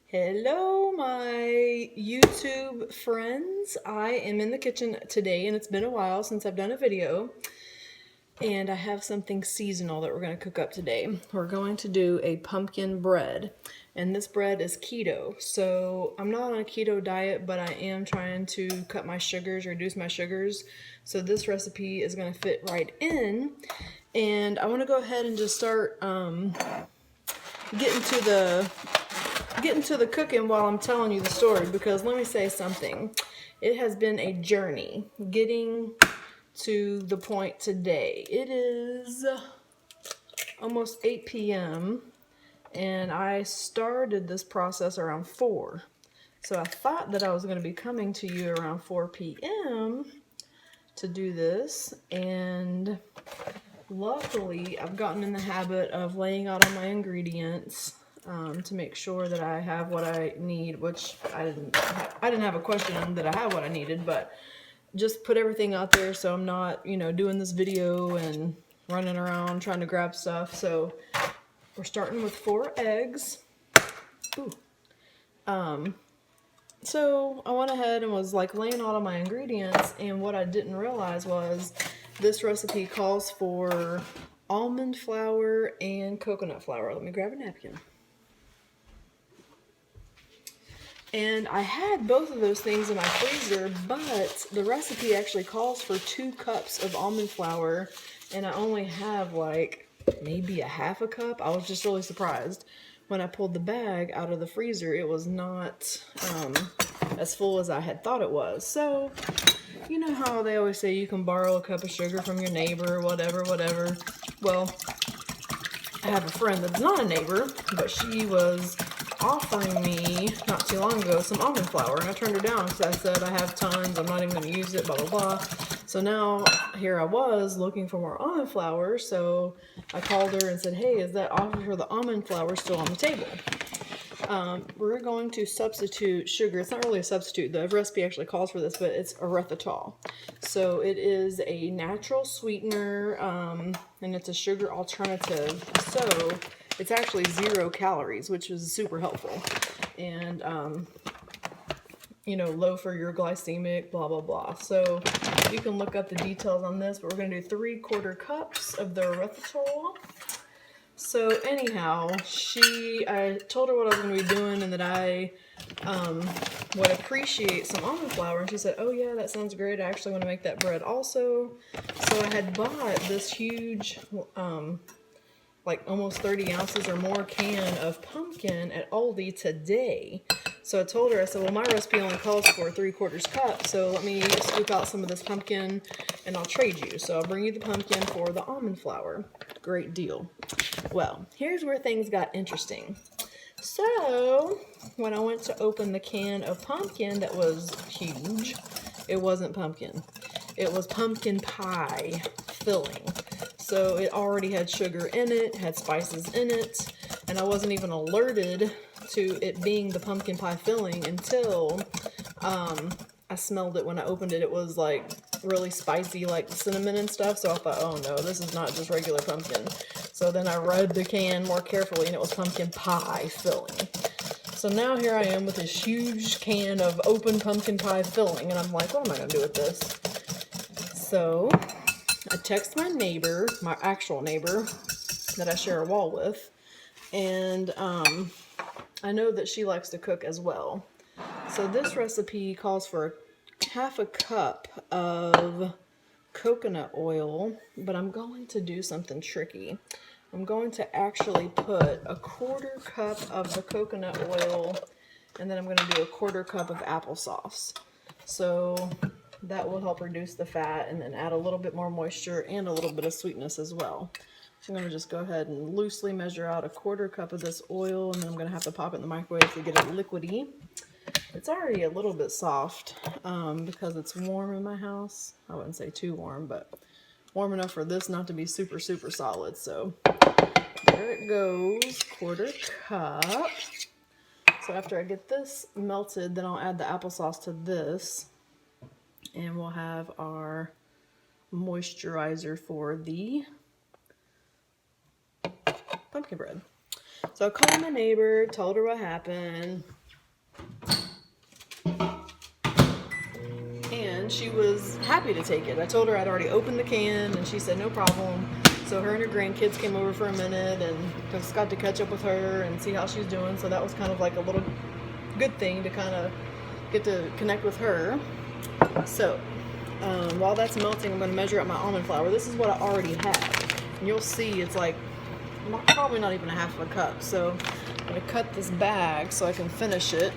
Hello, my YouTube friends. I am in the kitchen today, and it's been a while since I've done a video. And I have something seasonal that we're going to cook up today. We're going to do a pumpkin bread, and this bread is keto. So I'm not on a keto diet, but I am trying to cut my sugars, reduce my sugars. So this recipe is going to fit right in. And I want to go ahead and just start getting to the cooking while I'm telling you the story, because let me say something. It has been a journey getting to the point today. It is almost 8 p.m. and I started this process around 4. So I thought that I was going to be coming to you around 4 p.m. to do this, and luckily I've gotten in the habit of laying out all my ingredients to make sure that I have what I need, which I didn't have a question that I have what I needed, but just put everything out there so I'm not, doing this video and running around trying to grab stuff. So we're starting with 4 eggs. Ooh. So I went ahead and was like laying out all my ingredients, and what I didn't realize was this recipe calls for almond flour and coconut flour. Let me grab a napkin. And I had both of those things in my freezer, but the recipe actually calls for 2 cups of almond flour, and I only have like maybe a half a cup. I was just really surprised. When I pulled the bag out of the freezer, it was not as full as I had thought it was. So, you know how they always say you can borrow a cup of sugar from your neighbor, whatever. Well, I have a friend that's not a neighbor, but she was offering me not too long ago some almond flour, and I turned her down because I said I have tons, I'm not even going to use it, blah blah blah. So now here I was looking for more almond flour, so I called her and said, hey, is that offer for the almond flour still on the table? We're going to substitute sugar. It's not really a substitute. The recipe actually calls for this, but it's erythritol. So it is a natural sweetener, and it's a sugar alternative. So it's actually 0 calories, which is super helpful. And, low for your glycemic, blah, blah, blah. So you can look up the details on this, but we're going to do 3/4 cups of the erythritol. So anyhow, I told her what I was going to be doing and that I would appreciate some almond flour. And she said, oh yeah, that sounds great. I actually want to make that bread also. So I had bought this huge, like almost 30 ounces or more can of pumpkin at Aldi today. So I told her, I said, well, my recipe only calls for 3/4 cup, so let me scoop out some of this pumpkin and I'll trade you. So I'll bring you the pumpkin for the almond flour. Great deal. Well, here's where things got interesting. So when I went to open the can of pumpkin that was huge, it wasn't pumpkin. It was pumpkin pie filling. So it already had sugar in it, had spices in it, and I wasn't even alerted to it being the pumpkin pie filling until I smelled it when I opened it. It was like really spicy, like cinnamon and stuff. So I thought, oh no, this is not just regular pumpkin. So then I read the can more carefully, and it was pumpkin pie filling. So now here I am with this huge can of open pumpkin pie filling, and I'm like, what am I going to do with this? So I text my neighbor, my actual neighbor that I share a wall with, and I know that she likes to cook as well. So this recipe calls for half a cup of coconut oil, but I'm going to do something tricky. I'm going to actually put 1/4 cup of the coconut oil, and then I'm going to do 1/4 cup of applesauce. So that will help reduce the fat and then add a little bit more moisture and a little bit of sweetness as well. So I'm going to just go ahead and loosely measure out 1/4 cup of this oil, and then I'm going to have to pop it in the microwave to get it liquidy. It's already a little bit soft because it's warm in my house. I wouldn't say too warm, but warm enough for this not to be super, super solid. So there it goes, 1/4 cup. So after I get this melted, then I'll add the applesauce to this, and we'll have our moisturizer for the pumpkin bread. So I called my neighbor, told her what happened. and she was happy to take it. I told her I'd already opened the can, and she said no problem. So her and her grandkids came over for a minute, and just got to catch up with her and see how she's doing. So that was kind of like a little good thing to kind of get to connect with her. So while that's melting, I'm going to measure out my almond flour. This is what I already have, and you'll see it's like probably not even a half of a cup. So I'm going to cut this bag so I can finish it.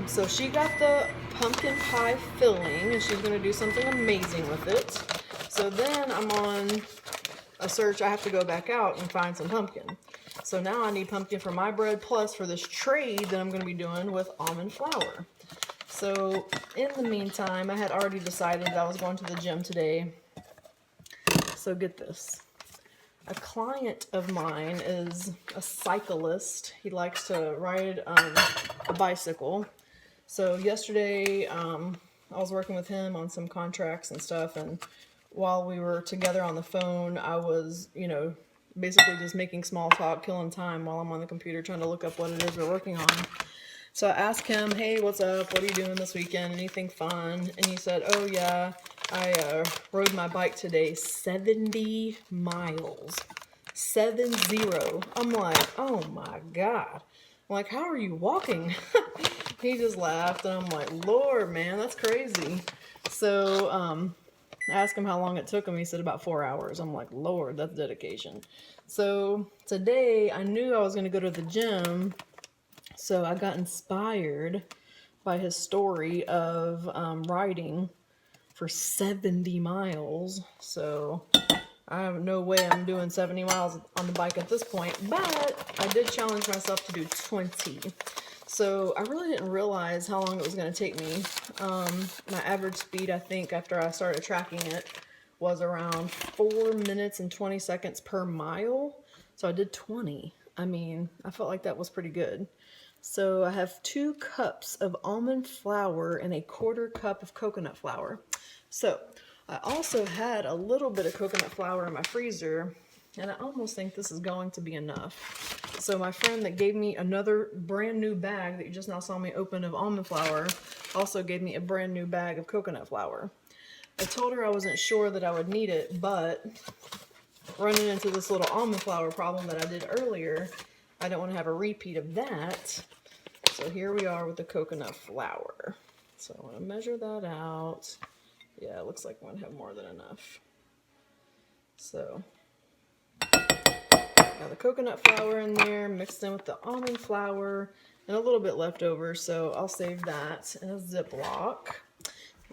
So she got the pumpkin pie filling, and she's going to do something amazing with it. So then I'm on a search. I have to go back out and find some pumpkin. So now I need pumpkin for my bread, plus for this trade that I'm going to be doing with almond flour. So in the meantime, I had already decided that I was going to the gym today. So get this. A client of mine is a cyclist. He likes to ride a bicycle. So yesterday, I was working with him on some contracts and stuff, and while we were together on the phone, I was, basically just making small talk, killing time while I'm on the computer trying to look up what it is we're working on. So I asked him, hey, what's up? What are you doing this weekend? Anything fun? And he said, oh yeah, I rode my bike today 70 miles. 70. I'm like, oh my God. I'm like, how are you walking? He just laughed, and I'm like, Lord, man, that's crazy. So I asked him how long it took him. He said about 4 hours. I'm like, Lord, that's dedication. So today I knew I was going to go to the gym. So I got inspired by his story of riding for 70 miles. So I have no way I'm doing 70 miles on the bike at this point, but I did challenge myself to do 20. So I really didn't realize how long it was going to take me. My average speed, I think, after I started tracking it, was around 4 minutes and 20 seconds per mile. So I did 20. I mean, I felt like that was pretty good. So I have 2 cups of almond flour and a 1/4 cup of coconut flour. So I also had a little bit of coconut flour in my freezer, and I almost think this is going to be enough. So my friend that gave me another brand new bag that you just now saw me open of almond flour also gave me a brand new bag of coconut flour. I told her I wasn't sure that I would need it, but running into this little almond flour problem that I did earlier, I don't want to have a repeat of that. So here we are with the coconut flour. So I'm going to measure that out. Yeah, it looks like I'm going to have more than enough. So got the coconut flour in there, mixed in with the almond flour, and a little bit left over, so I'll save that in a Ziploc.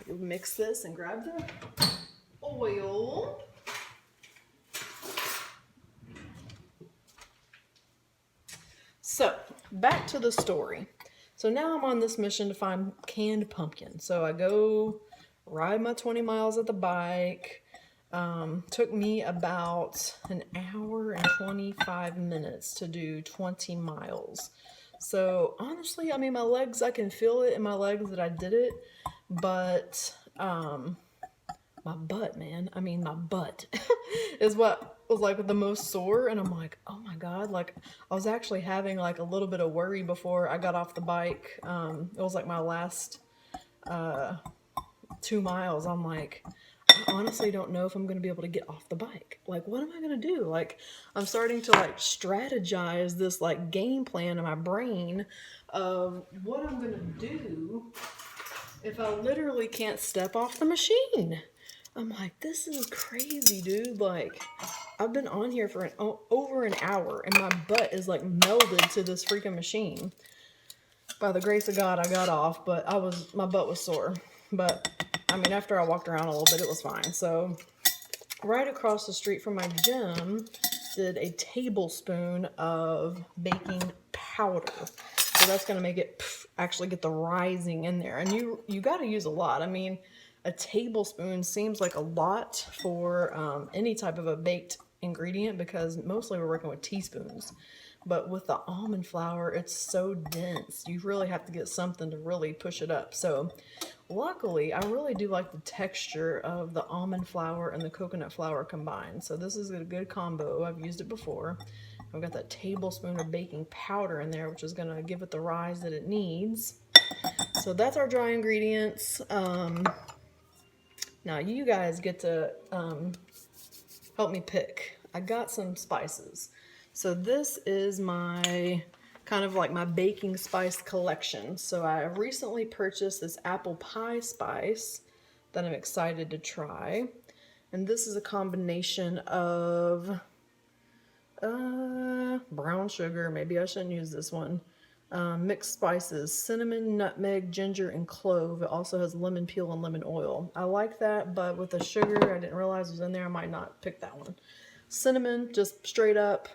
Mix this and grab the oil. So back to the story. So now I'm on this mission to find canned pumpkin. So I go ride my 20 miles at the bike. Took me about an hour and 25 minutes to do 20 miles. So honestly, I mean, my legs, I can feel it in my legs that I did it, but my butt, man, I mean, my butt is what was like the most sore. And I'm like, oh my God, like I was actually having like a little bit of worry before I got off the bike. It was like my last 2 miles. I'm like, I honestly don't know if I'm going to be able to get off the bike. Like, what am I going to do? Like, I'm starting to like strategize this like game plan in my brain of what I'm going to do if I literally can't step off the machine. I'm like, this is crazy, dude. Like, I've been on here for over an hour, and my butt is like melded to this freaking machine. By the grace of God, I got off, but my butt was sore. But I mean, after I walked around a little bit, it was fine. So right across the street from my gym, did a tablespoon of baking powder. So that's going to make it actually get the rising in there. And you got to use a lot. I mean, a tablespoon seems like a lot for any type of a baked ingredient, because mostly we're working with teaspoons. But with the almond flour, it's so dense. You really have to get something to really push it up. So luckily, I really do like the texture of the almond flour and the coconut flour combined. So this is a good combo. I've used it before. I've got that tablespoon of baking powder in there, which is going to give it the rise that it needs. So that's our dry ingredients. Now you guys get to help me pick. I got some spices. So this is my kind of like my baking spice collection. So I recently purchased this apple pie spice that I'm excited to try. And this is a combination of brown sugar, maybe I shouldn't use this one, mixed spices, cinnamon, nutmeg, ginger, and clove. It also has lemon peel and lemon oil. I like that, but with the sugar, I didn't realize it was in there. I might not pick that one. Cinnamon, just straight up.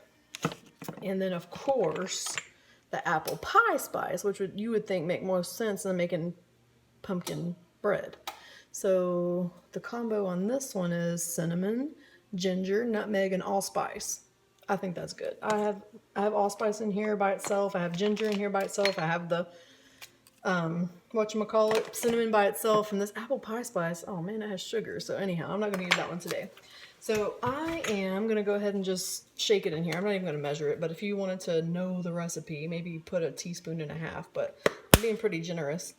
And then, of course, the apple pie spice, which you would think make more sense than making pumpkin bread. So the combo on this one is cinnamon, ginger, nutmeg, and allspice. I think that's good. I have allspice in here by itself. I have ginger in here by itself. I have the whatchamacallit, cinnamon by itself, and this apple pie spice, oh man, it has sugar. So anyhow, I'm not going to use that one today. So I am going to go ahead and just shake it in here. I'm not even going to measure it, but if you wanted to know the recipe, maybe put 1.5 teaspoons, but I'm being pretty generous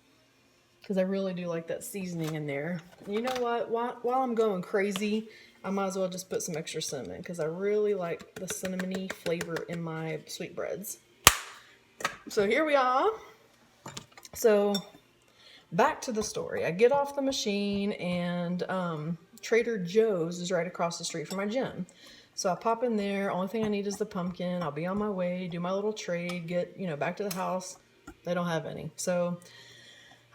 because I really do like that seasoning in there. And you know what? While I'm going crazy, I might as well just put some extra cinnamon because I really like the cinnamony flavor in my sweetbreads. So here we are. So back to the story. I get off the machine and Trader Joe's is right across the street from my gym. So I pop in there. Only thing I need is the pumpkin. I'll be on my way, do my little trade, get, back to the house. They don't have any. So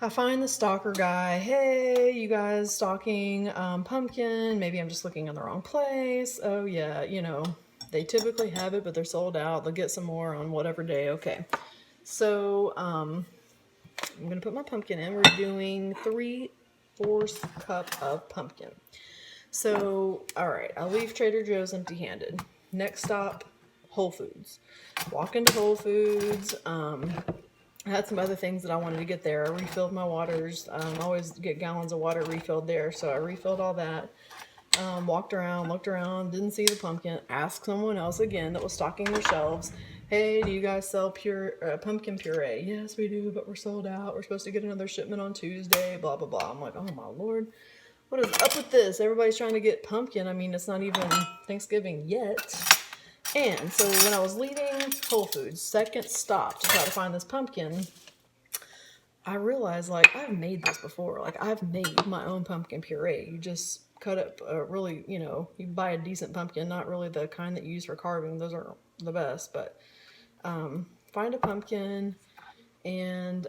I find the stalker guy. Hey, you guys stocking pumpkin? Maybe I'm just looking in the wrong place. Oh yeah, they typically have it, but they're sold out. They'll get some more on whatever day. Okay. So I'm going to put my pumpkin in. We're doing 3/4 cup of pumpkin. So, all right, I'll leave Trader Joe's empty-handed. Next stop, Whole Foods. Walk into Whole Foods. I had some other things that I wanted to get there. I refilled my waters. I always get gallons of water refilled there, so I refilled all that. Walked around, looked around, didn't see the pumpkin. Asked someone else again that was stocking their shelves, hey, do you guys sell pumpkin puree? Yes, we do, but we're sold out. We're supposed to get another shipment on Tuesday, blah, blah, blah. I'm like, oh my Lord, what is up with this? Everybody's trying to get pumpkin. I mean, it's not even Thanksgiving yet. And so when I was leaving Whole Foods, second stop to try to find this pumpkin, I realized, I've made this before. I've made my own pumpkin puree. You just cut up really, you buy a decent pumpkin, not really the kind that you use for carving. Those are the best, but find a pumpkin and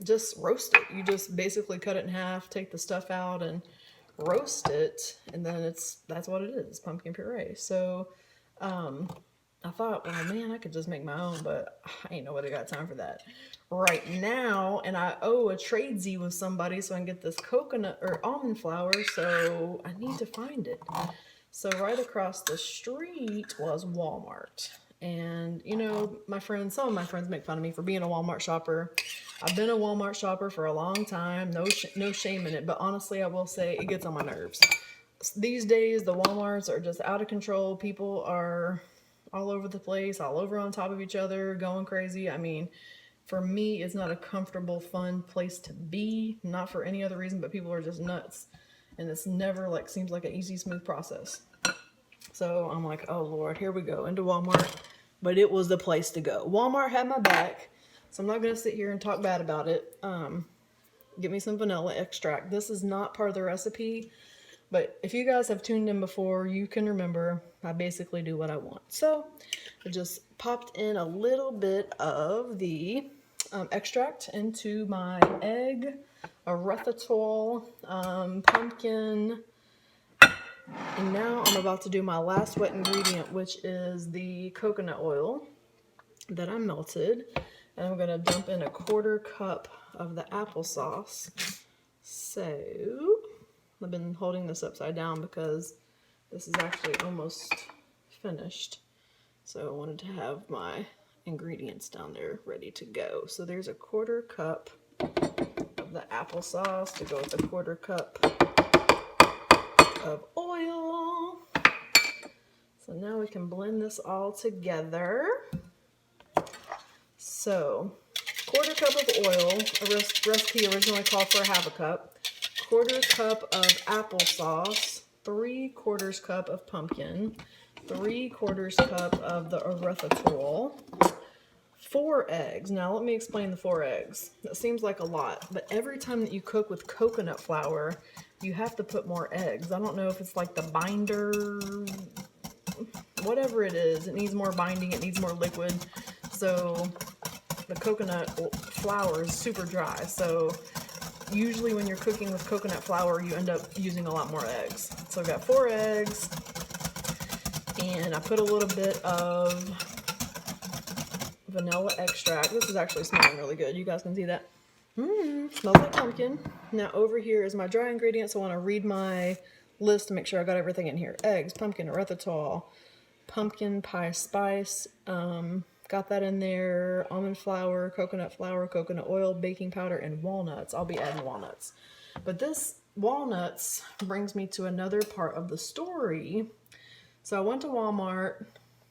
just roast it. You just basically cut it in half, take the stuff out, and roast it, and then that's what it is. It's pumpkin puree. So I thought, well, man, I could just make my own, but I ain't nobody got time for that right now. And I owe a tradesy with somebody so I can get this coconut or almond flour. So I need to find it. So right across the street was Walmart. And, some of my friends make fun of me for being a Walmart shopper. I've been a Walmart shopper for a long time. No shame in it. But honestly, I will say it gets on my nerves. These days, the Walmarts are just out of control. People are all over the place, all over on top of each other, going crazy. I mean, for me, it's not a comfortable, fun place to be. Not for any other reason, but people are just nuts. And it's never seems like an easy, smooth process. So I'm like, oh Lord, here we go into Walmart. But it was the place to go. Walmart had my back. So I'm not going to sit here and talk bad about it. Get me some vanilla extract. This is not part of the recipe. But if you guys have tuned in before, you can remember I basically do what I want. So I just popped in a little bit of the extract into my egg, erythritol, pumpkin, and now I'm about to do my last wet ingredient, which is the coconut oil that I melted. And I'm going to dump in 1/4 cup of the applesauce. So I've been holding this upside down because this is actually almost finished. So I wanted to have my ingredients down there ready to go. So there's 1/4 cup of the applesauce to go with 1/4 cup of oil. So now we can blend this all together. So 1/4 cup of oil, a recipe originally called for 1/2 cup, 1/4 cup of applesauce, 3/4 cup of pumpkin, 3/4 cup of the erythritol, 4 eggs. Now let me explain the 4 eggs. That seems like a lot, but every time that you cook with coconut flour, you have to put more eggs. I don't know if it's like the binder, whatever it is, it needs more binding, it needs more liquid. So the coconut flour is super dry. So usually when you're cooking with coconut flour, you end up using a lot more eggs. So I've got 4 eggs, and I put a little bit of vanilla extract. This is actually smelling really good. You guys can see that. Smells like pumpkin. Now over here is my dry ingredients. I want to read my list to make sure I got everything in here. Eggs, pumpkin, erythritol, pumpkin pie spice, got that in there, almond flour, coconut oil, baking powder, and walnuts. I'll be adding walnuts. But this walnuts brings me to another part of the story. So I went to Walmart,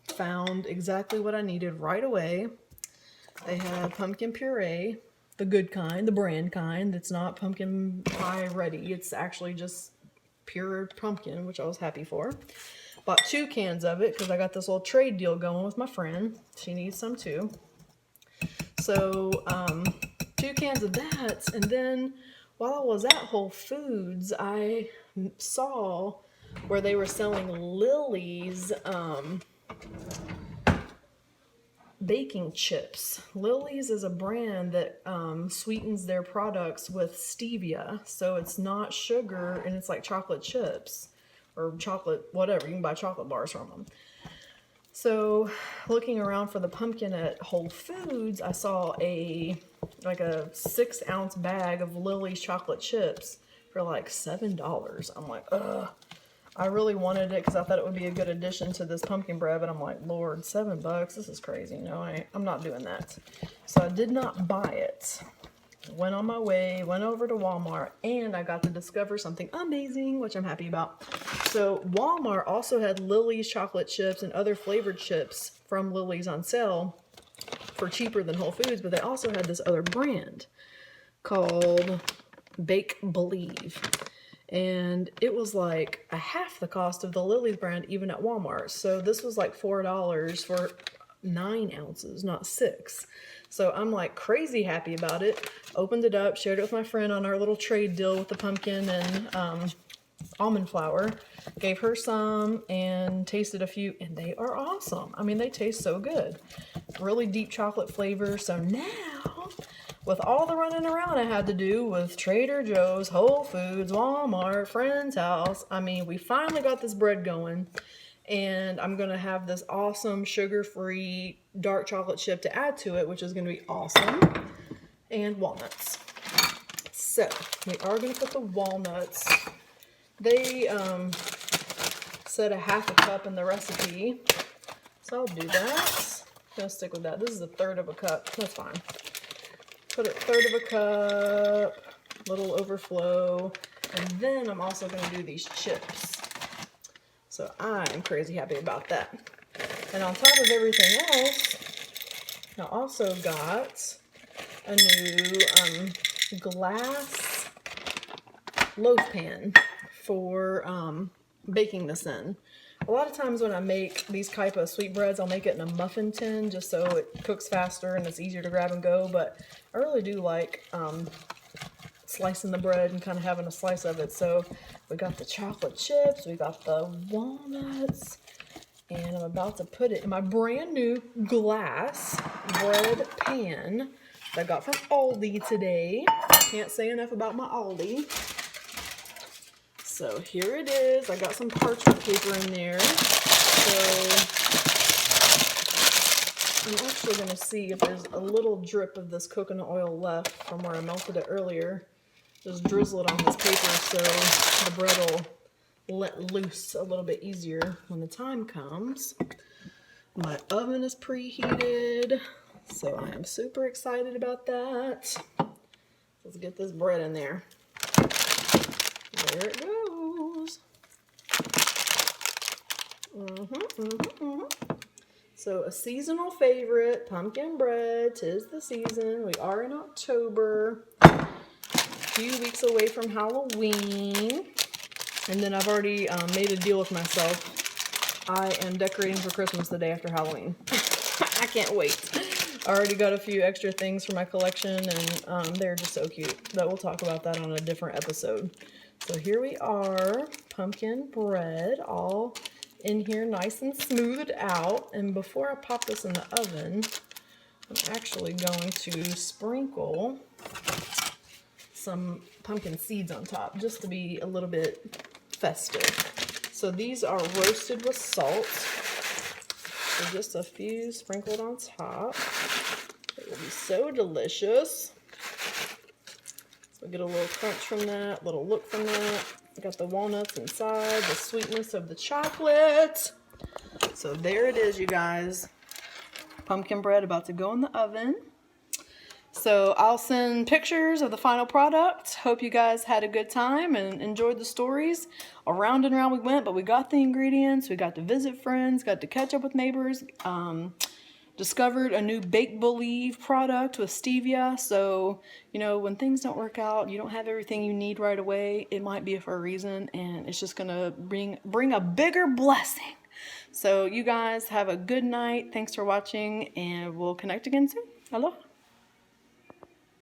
found exactly what I needed right away. They had pumpkin puree, the good kind, the brand kind. It's not pumpkin pie ready. It's actually just pure pumpkin, which I was happy for. Bought 2 cans of it because I got this little trade deal going with my friend. She needs some too. So 2 cans of that. And then while I was at Whole Foods, I saw where they were selling Lily's baking chips. Lily's is a brand that sweetens their products with stevia. So it's not sugar, and it's like chocolate chips. Or chocolate, whatever, you can buy chocolate bars from them. So looking around for the pumpkin at Whole Foods, I saw like a 6-ounce bag of Lily's chocolate chips for like $7. I'm like, ugh. I really wanted it because I thought it would be a good addition to this pumpkin bread, but I'm like, Lord, $7, this is crazy. No, I'm not doing that. So I did not buy it. Went on my way, went over to Walmart, and I got to discover something amazing, which I'm happy about. So Walmart also had Lily's chocolate chips and other flavored chips from Lily's on sale for cheaper than Whole Foods, but they also had this other brand called Bake Believe. And it was like a half the cost of the Lily's brand, even at Walmart. So this was like $4 for 9 ounces, not 6. So I'm like crazy happy about it. Opened it up, shared it with my friend on our little trade deal with the pumpkin and almond flour. Gave her some and tasted a few, and they are awesome. I mean, they taste so good. Really deep chocolate flavor. So now, with all the running around I had to do with Trader Joe's, Whole Foods, Walmart, friend's house, I mean, we finally got this bread going. And I'm going to have this awesome sugar-free dark chocolate chip to add to it, which is going to be awesome. And walnuts. So, we are going to put the walnuts. They said a 1/2 cup in the recipe. So I'll do that. I'm going to stick with that. This is 1/3 cup. That's fine. Put it 1/3 cup. Little overflow. And then I'm also going to do these chips. So I'm crazy happy about that. And on top of everything else, I also got a new glass loaf pan for baking this in. A lot of times when I make these type of sweetbreads, I'll make it in a muffin tin just so it cooks faster and it's easier to grab and go. But I really do like slicing the bread and kind of having a slice of it. So we got the chocolate chips, we got the walnuts, and I'm about to put it in my brand new glass bread pan that I got from Aldi today. Can't say enough about my Aldi. So here it is. I got some parchment paper in there. So I'm actually going to see if there's a little drip of this coconut oil left from where I melted it earlier. Just drizzle it on this paper so the bread will let loose a little bit easier when the time comes. My oven is preheated, so I am super excited about that. Let's get this bread in there. There it goes. So a seasonal favorite, pumpkin bread. 'Tis the season. We are in October. A few weeks away from Halloween. And then I've already made a deal with myself. I am decorating for Christmas the day after Halloween. I can't wait. I already got a few extra things for my collection, and they're just so cute. But we'll talk about that on a different episode. So here we are, pumpkin bread, all in here nice and smoothed out. And before I pop this in the oven, I'm actually going to sprinkle some pumpkin seeds on top, just to be a little bit festive. So these are roasted with salt. So just a few sprinkled on top. It will be so delicious. So get a little crunch from that, a little look from that. Got the walnuts inside, the sweetness of the chocolate. So there it is, you guys. Pumpkin bread about to go in the oven. So I'll send pictures of the final product. Hope you guys had a good time and enjoyed the stories. Around and around we went, but we got the ingredients. We got to visit friends, got to catch up with neighbors. Discovered a new Bake Believe product with stevia. So, you know, when things don't work out, you don't have everything you need right away, it might be for a reason, and it's just gonna bring a bigger blessing. So you guys have a good night. Thanks for watching, and we'll connect again soon. Aloha.